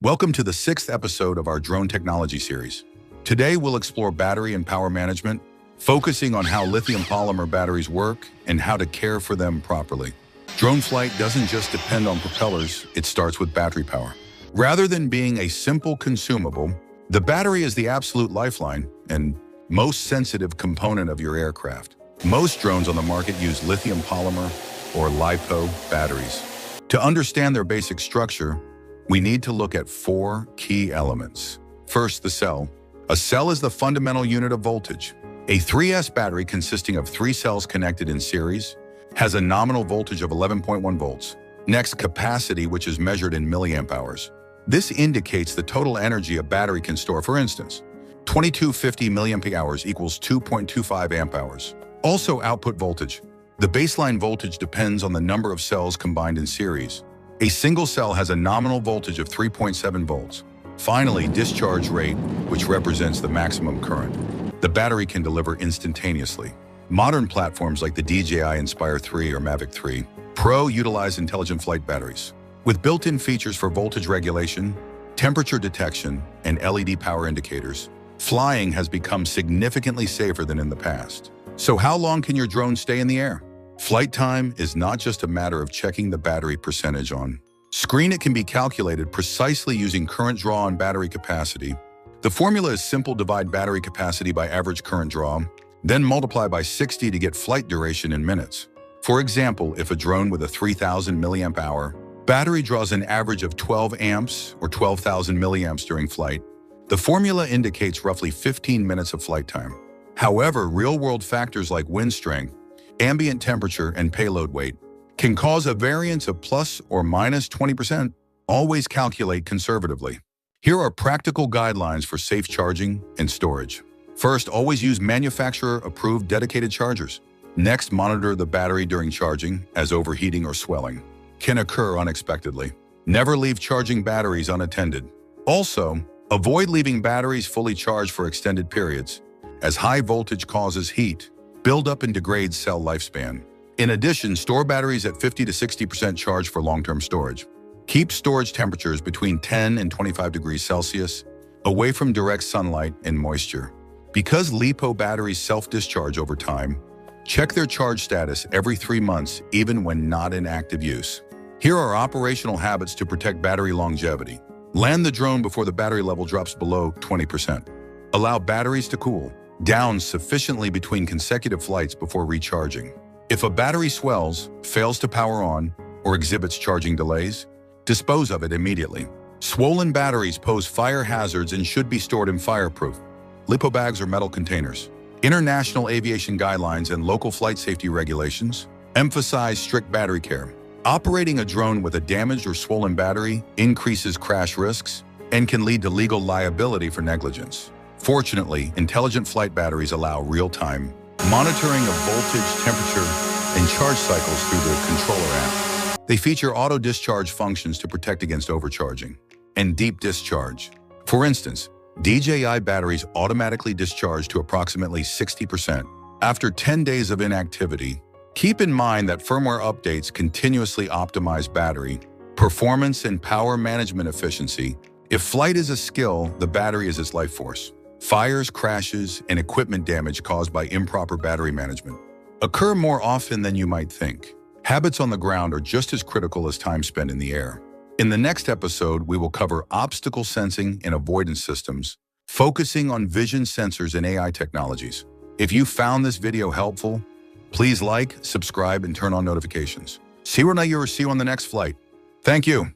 Welcome to the 6th episode of our drone technology series. Today we'll explore battery and power management, focusing on how lithium polymer batteries work and how to care for them properly. Drone flight doesn't just depend on propellers, it starts with battery power. Rather than being a simple consumable, the battery is the absolute lifeline and most sensitive component of your aircraft. Most drones on the market use lithium polymer or LiPo batteries. To understand their basic structure, we need to look at 4 key elements. First, the cell. A cell is the fundamental unit of voltage. A 3S battery consisting of 3 cells connected in series has a nominal voltage of 11.1 volts. Next, capacity, which is measured in milliamp hours. This indicates the total energy a battery can store. For instance, 2250 milliamp hours equals 2.25 amp hours. Also, output voltage. The baseline voltage depends on the number of cells combined in series. A single cell has a nominal voltage of 3.7 volts. Finally, discharge rate, which represents the maximum current the battery can deliver instantaneously. Modern platforms like the DJI Inspire 3 or Mavic 3 Pro utilize intelligent flight batteries. With built-in features for voltage regulation, temperature detection, and LED power indicators, flying has become significantly safer than in the past. So how long can your drone stay in the air? Flight time is not just a matter of checking the battery percentage on screen. It can be calculated precisely using current draw and battery capacity. The formula is simple: divide battery capacity by average current draw, then multiply by 60 to get flight duration in minutes. For example, if a drone with a 3000 milliamp hour battery draws an average of 12 amps or 12,000 milliamps during flight, the formula indicates roughly 15 minutes of flight time. However, real-world factors like wind strength, ambient temperature, and payload weight can cause a variance of plus or minus 20%. Always calculate conservatively. Here are practical guidelines for safe charging and storage. First, always use manufacturer-approved dedicated chargers. Next, monitor the battery during charging, as overheating or swelling can occur unexpectedly. Never leave charging batteries unattended. Also, avoid leaving batteries fully charged for extended periods, as high voltage causes heat build-up and degrades cell lifespan. In addition, store batteries at 50 to 60% charge for long-term storage. Keep storage temperatures between 10 and 25 degrees Celsius, away from direct sunlight and moisture. Because LiPo batteries self-discharge over time, check their charge status every 3 months, even when not in active use. Here are operational habits to protect battery longevity. Land the drone before the battery level drops below 20%. Allow batteries to cool down sufficiently between consecutive flights before recharging. If a battery swells, fails to power on, or exhibits charging delays, dispose of it immediately. Swollen batteries pose fire hazards and should be stored in fireproof LiPo bags or metal containers. International aviation guidelines and local flight safety regulations emphasize strict battery care. Operating a drone with a damaged or swollen battery increases crash risks and can lead to legal liability for negligence. Fortunately, intelligent flight batteries allow real-time monitoring of voltage, temperature, and charge cycles through the controller app. They feature auto-discharge functions to protect against overcharging and deep discharge. For instance, DJI batteries automatically discharge to approximately 60% after 10 days of inactivity. Keep in mind that firmware updates continuously optimize battery performance and power management efficiency. If flight is a skill, the battery is its life force. Fires, crashes, and equipment damage caused by improper battery management occur more often than you might think. Habits on the ground are just as critical as time spent in the air. In the next episode, we will cover obstacle sensing and avoidance systems, focusing on vision sensors and AI technologies. If you found this video helpful, please like, subscribe, and turn on notifications. See you on the next flight. Thank you.